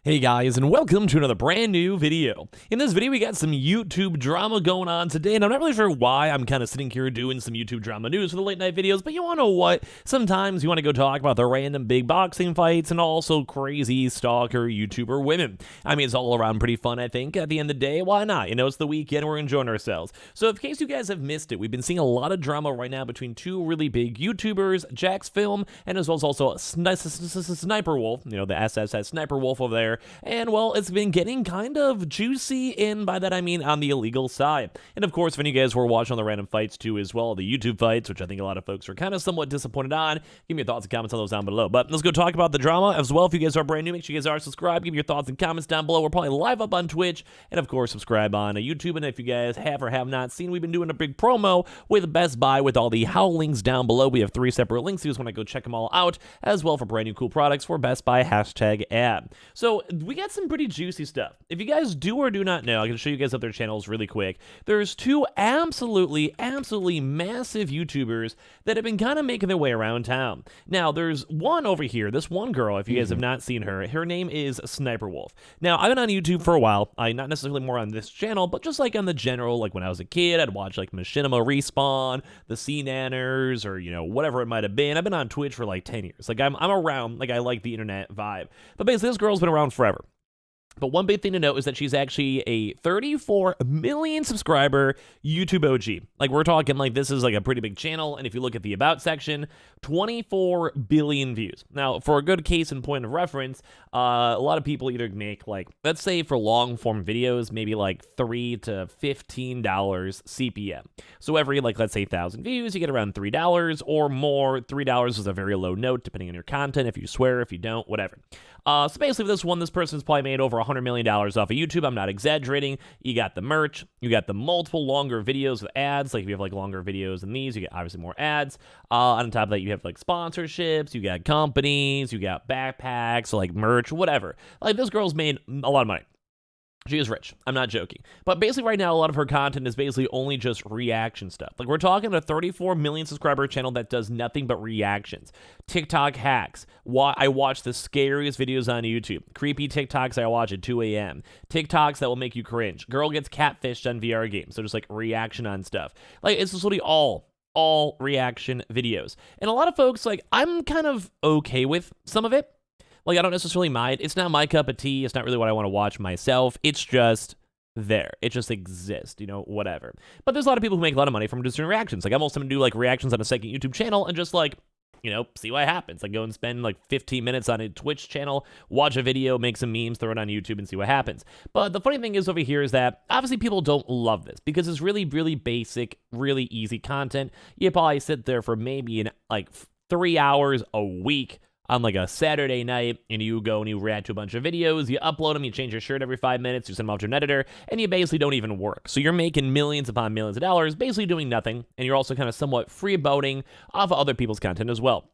Hey guys, and welcome to another brand new video. In this video, we got some YouTube drama going on today, and I'm not really sure why I'm kind of sitting here doing some YouTube drama news for the late night videos, but you want to know what? Sometimes you want to go talk about the random big boxing fights and also crazy stalker YouTuber women. I mean, it's all around pretty fun, I think. At the end of the day, why not? You know, it's the weekend, we're enjoying ourselves. So in case you guys have missed it, we've been seeing a lot of drama right now between two really big YouTubers, Jacksfilm, and as well as also Sssniperwolf, you know, the Sssniperwolf over there. And, well, it's been getting kind of juicy, and by that I mean on the illegal side. And, of course, if any of you guys were watching on the random fights, too, as well, the YouTube fights, which I think a lot of folks are kind of somewhat disappointed on, give me your thoughts and comments on those down below. But let's go talk about the drama as well. If you guys are brand new, make sure you guys are subscribed. Give me your thoughts and comments down below. We're probably live up on Twitch, and, of course, subscribe on YouTube. And if you guys have or have not seen, we've been doing a big promo with Best Buy with all the How links down below. We have 3 separate links. You just want to go check them all out, as well for brand new cool products for Best Buy #ad. So we got some pretty juicy stuff. If you guys do or do not know, I can show you guys up their channels really quick. There's 2 absolutely massive YouTubers that have been kind of making their way around town. Now, there's one over here, this one girl, if you guys have not seen her, her name is Sssniperwolf. Now, I've been on YouTube for a while. Not necessarily more on this channel, but just like on the general, like when I was a kid, I'd watch like Machinima Respawn, the C-Nanners, or, you know, whatever it might have been. I've been on Twitch for like 10 years. Like, I'm around, like, I like the internet vibe. But basically, this girl's been around forever. But one big thing to note is that she's actually a 34 million subscriber YouTube OG. Like, we're talking like this is like a pretty big channel. And if you look at the About section, 24 billion views. Now, for a good case and point of reference, a lot of people either make like, let's say for long form videos, maybe like $3 to $15 CPM. So every, like, let's say 1,000 views, you get around $3 or more. $3 is a very low note, depending on your content. If you swear, if you don't, whatever. So basically, this person's probably made over $100 million off of YouTube. I'm not exaggerating. You got the merch. You got the multiple longer videos with ads. Like, if you have like longer videos than these, you get obviously more ads. On top of that, you have like sponsorships. You got companies. You got backpacks, like merch, whatever. Like, this girl's made a lot of money. She is rich. I'm not joking. But basically right now, a lot of her content is basically only just reaction stuff. Like, we're talking a 34 million subscriber channel that does nothing but reactions. TikTok hacks. I watch the scariest videos on YouTube. Creepy TikToks I watch at 2 a.m. TikToks that will make you cringe. Girl gets catfished on VR games. So just like reaction on stuff. Like, it's just literally all reaction videos. And a lot of folks, like, I'm kind of okay with some of it. Like, I don't necessarily mind. It's not my cup of tea. It's not really what I want to watch myself. It's just there. It just exists, you know, whatever. But there's a lot of people who make a lot of money from just doing reactions. Like, I'm also going to do, like, reactions on a second YouTube channel and just, like, you know, see what happens. Like, go and spend, like, 15 minutes on a Twitch channel, watch a video, make some memes, throw it on YouTube, and see what happens. But the funny thing is over here is that, obviously, people don't love this because it's really, really basic, really easy content. You probably sit there for maybe, 3 hours a week on like a Saturday night, and you go and you react to a bunch of videos, you upload them, you change your shirt every 5 minutes, you send them off to an editor, and you basically don't even work. So you're making millions upon millions of dollars, basically doing nothing, and you're also kind of somewhat freeboating off of other people's content as well.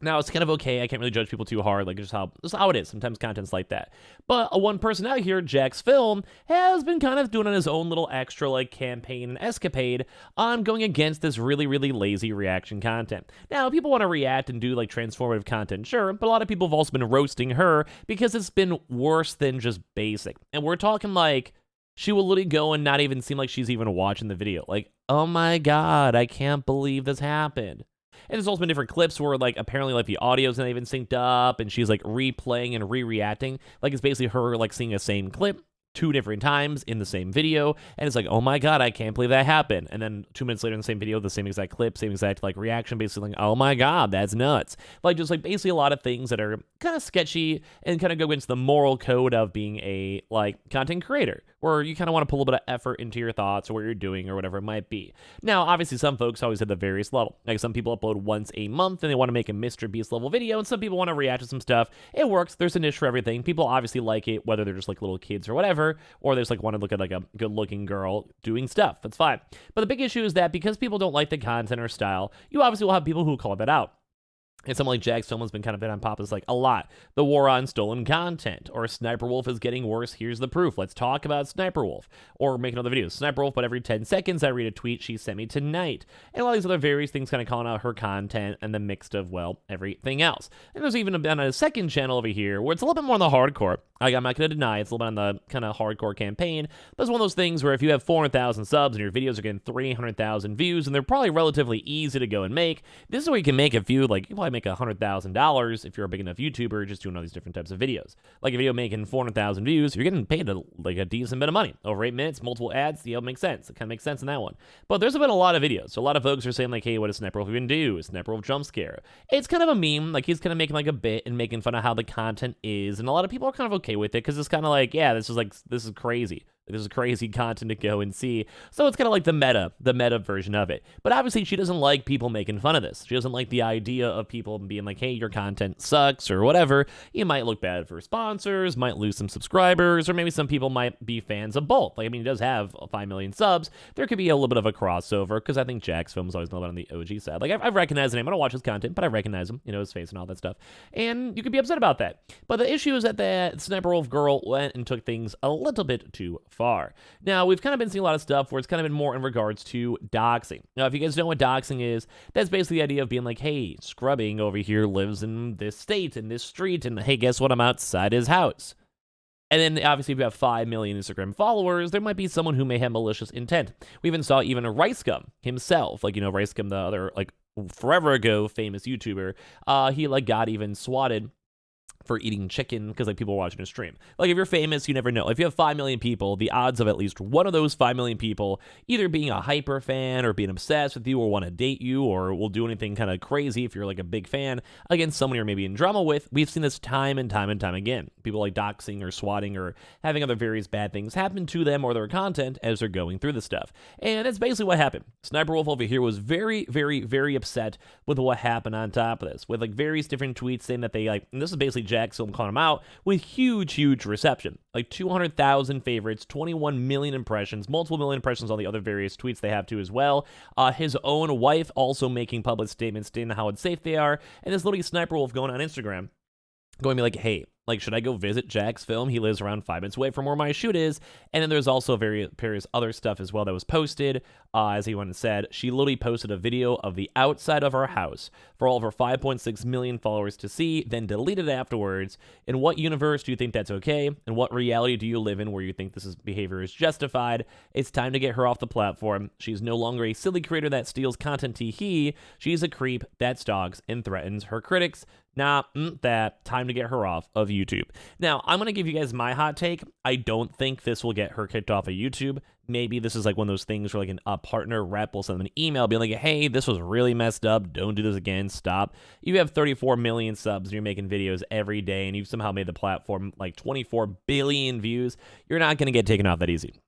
Now, it's kind of okay. I can't really judge people too hard, like just how it is. Sometimes content's like that. But one person out here, Jacksfilm, has been kind of doing on his own little extra like campaign and escapade on going against this really, really lazy reaction content. Now, people want to react and do like transformative content, sure, but a lot of people have also been roasting her because it's been worse than just basic. And we're talking like, she will literally go and not even seem like she's even watching the video. Like, oh my God, I can't believe this happened. And there's also been different clips where, like, apparently, like, the audio's not even synced up, and she's, like, replaying and re-reacting. Like, it's basically her, like, seeing the same clip 2 different times in the same video, and it's like, oh my God, I can't believe that happened. And then 2 minutes later in the same video, the same exact clip, same exact, like, reaction, basically like, oh my God, that's nuts. Like, just, like, basically a lot of things that are kind of sketchy and kind of go against the moral code of being a, like, content creator, where you kind of want to put a little bit of effort into your thoughts or what you're doing or whatever it might be. Now, obviously, some folks always have the various level. Like, some people upload once a month and they want to make a Mr. Beast level video, and some people want to react to some stuff. It works. There's a niche for everything. People obviously like it, whether they're just like little kids or whatever, or they just like want to look at like a good-looking girl doing stuff. That's fine. But the big issue is that because people don't like the content or style, you obviously will have people who call that out. And someone like Jacksfilm has been kind of been on pop as like a lot. The war on stolen content, or Sniperwolf is getting worse. Here's the proof. Let's talk about Sniperwolf, or make another video. Sniperwolf, but every 10 seconds I read a tweet she sent me tonight, and all these other various things kind of calling out her content and the mixed of, well, everything else. And there's even been a second channel over here where it's a little bit more on the hardcore. I'm not going to deny it's a little bit on the kind of hardcore campaign, but it's one of those things where if you have 400,000 subs and your videos are getting 300,000 views, and they're probably relatively easy to go and make, this is where you can make a few, like, you probably make $100,000 if you're a big enough YouTuber just doing all these different types of videos. Like, a video making 400,000 views, you're getting paid a decent bit of money. Over 8 minutes, multiple ads, it makes sense. It kind of makes sense in that one. But there's been a lot of videos, so a lot of folks are saying, like, hey, what does Sssniperwolf even do? Is Sssniperwolf jump scare? It's kind of a meme, like, he's kind of making, like, a bit and making fun of how the content is, and a lot of people are kind of okay with it, because it's kind of like, yeah, this is crazy. This is crazy content to go and see. So it's kind of like the meta version of it. But obviously, she doesn't like people making fun of this. She doesn't like the idea of people being like, hey, your content sucks or whatever. You might look bad for sponsors, might lose some subscribers, or maybe some people might be fans of both. Like, I mean, he does have 5 million subs. There could be a little bit of a crossover, because I think Jacksfilm is always a little bit on the OG side. Like, I've recognized the name. I don't watch his content, but I recognize him, his face and all that stuff. And you could be upset about that. But the issue is that the Sssniperwolf girl went and took things a little bit too far. Now, we've kind of been seeing a lot of stuff where it's kind of been more in regards to doxing. Now, if you guys know what doxing is, that's basically the idea of being like, hey, Scrubbing over here lives in this state, in this street, and hey, guess what? I'm outside his house. And then, obviously, if you have 5 million Instagram followers, there might be someone who may have malicious intent. We even saw a Ricegum himself, like, Ricegum, the other, like, forever ago famous YouTuber, he, like, got even swatted for eating chicken because, like, people are watching a stream. Like, if you're famous, you never know. If you have 5 million people, the odds of at least one of those 5 million people either being a hyper fan or being obsessed with you or want to date you or will do anything kind of crazy if you're, like, a big fan against someone you're maybe in drama with, we've seen this time and time and time again. People, like, doxing or swatting or having other various bad things happen to them or their content as they're going through this stuff. And that's basically what happened. Sssniperwolf over here was very, very, very upset with what happened on top of this, with, like, various different tweets saying that they, like, and this is basically Jackfilm calling him out, with huge reception. Like 200,000 favorites, 21 million impressions, multiple million impressions on the other various tweets they have too as well. His own wife also making public statements stating how unsafe they are. And this literally Sssniperwolf going on Instagram, going to be like, hey, like, should I go visit Jacksfilm? He lives around 5 minutes away from where my shoot is. And then there's also various other stuff as well that was posted. As he went and said, she literally posted a video of the outside of our house for all of her 5.6 million followers to see, then deleted it afterwards. In what universe do you think that's okay? And what reality do you live in where you think behavior is justified? It's time to get her off the platform. She's no longer a silly creator that steals content tee-hee. She's a creep that stalks and threatens her critics. Time to get her off of YouTube. Now, I'm going to give you guys my hot take. I don't think this will get her kicked off of YouTube. Maybe this is like one of those things where like a partner rep will send them an email being like, hey, this was really messed up. Don't do this again. Stop. You have 34 million subs and you're making videos every day and you've somehow made the platform like 24 billion views. You're not going to get taken off that easy.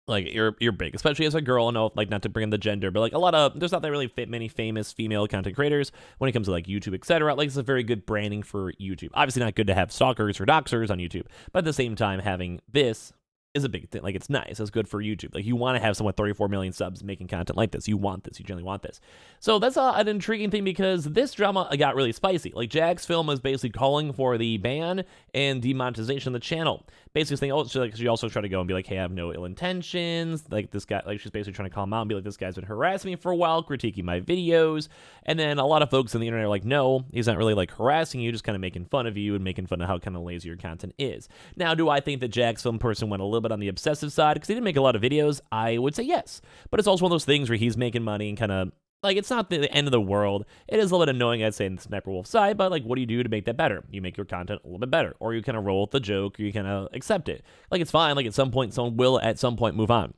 Like, you're big, especially as a girl. I know, like, not to bring in the gender, but, like, there's not that really many famous female content creators when it comes to, like, YouTube, etc. Like, it's a very good branding for YouTube. Obviously not good to have stalkers or doxers on YouTube, but at the same time, having this is a big thing. Like, it's nice. It's good for YouTube. Like, you want to have someone with 34 million subs making content like this. You want this. You generally want this. So that's an intriguing thing because this drama got really spicy. Like, Jacksfilm is basically calling for the ban and demonetization of the channel. Basically saying, oh, so, like, she also tried to go and be like, hey, I have no ill intentions. Like, this guy, like, she's basically trying to call him out and be like, this guy's been harassing me for a while, critiquing my videos. And then a lot of folks on the internet are like, no, he's not really, like, harassing you, just kind of making fun of you and making fun of how kind of lazy your content is. Now, do I think the Jacksfilm person went a little bit on the obsessive side because he didn't make a lot of videos? I would say yes. But it's also one of those things where he's making money and kind of, like, it's not the end of the world. It is a little bit annoying, I'd say, in the Sssniperwolf side, but, like, what do you do to make that better? You make your content a little bit better, or you kind of roll with the joke, or you kind of accept it. Like, it's fine. Like, at some point, someone will, at some point, move on.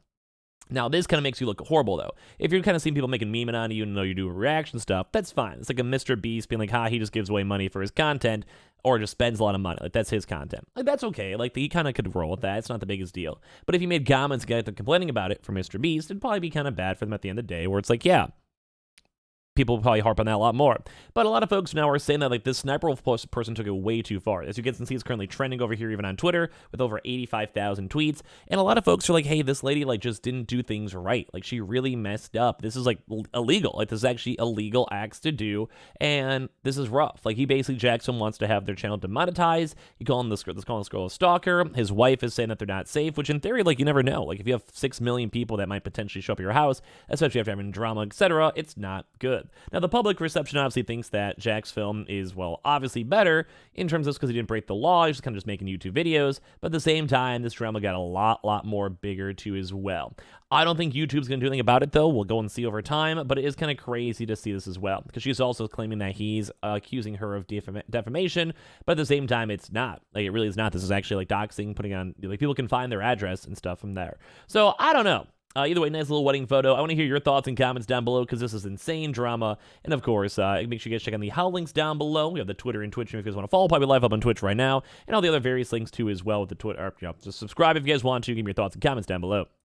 Now, this kind of makes you look horrible, though. If you're kind of seeing people making memeing on you and know you do reaction stuff, that's fine. It's like a Mr. Beast being like, he just gives away money for his content, or just spends a lot of money. Like, that's his content. Like, that's okay. Like, he kind of could roll with that. It's not the biggest deal. But if you made comments and got complaining about it for Mr. Beast, it'd probably be kind of bad for them at the end of the day, where it's like, yeah, people will probably harp on that a lot more. But a lot of folks now are saying that, like, this Sssniperwolf person took it way too far. As you can see, it's currently trending over here even on Twitter with over 85,000 tweets. And a lot of folks are like, hey, this lady, like, just didn't do things right. Like, she really messed up. This is, like, illegal. Like, this is actually illegal acts to do. And this is rough. Like, he basically, Jackson wants to have their channel demonetized. He calling this girl a stalker. His wife is saying that they're not safe, which in theory, like, you never know. Like, if you have 6 million people that might potentially show up at your house, especially after having drama, etc., it's not good. Now, the public reception obviously thinks that Jacksfilm is, well, obviously better in terms of because he didn't break the law. He's just kind of just making YouTube videos. But at the same time, this drama got a lot more bigger too as well. I don't think YouTube's going to do anything about it, though. We'll go and see over time. But it is kind of crazy to see this as well, because she's also claiming that he's accusing her of defamation. But at the same time, it's not. Like, it really is not. This is actually like doxing, putting on, like, people can find their address and stuff from there. So I don't know. Either way, nice little wedding photo. I want to hear your thoughts and comments down below, because this is insane drama. And of course, make sure you guys check out the how links down below. We have the Twitter and Twitch if you guys want to follow. Probably live up on Twitch right now, and all the other various links too as well with the Twitter. Just subscribe if you guys want to. Give me your thoughts and comments down below.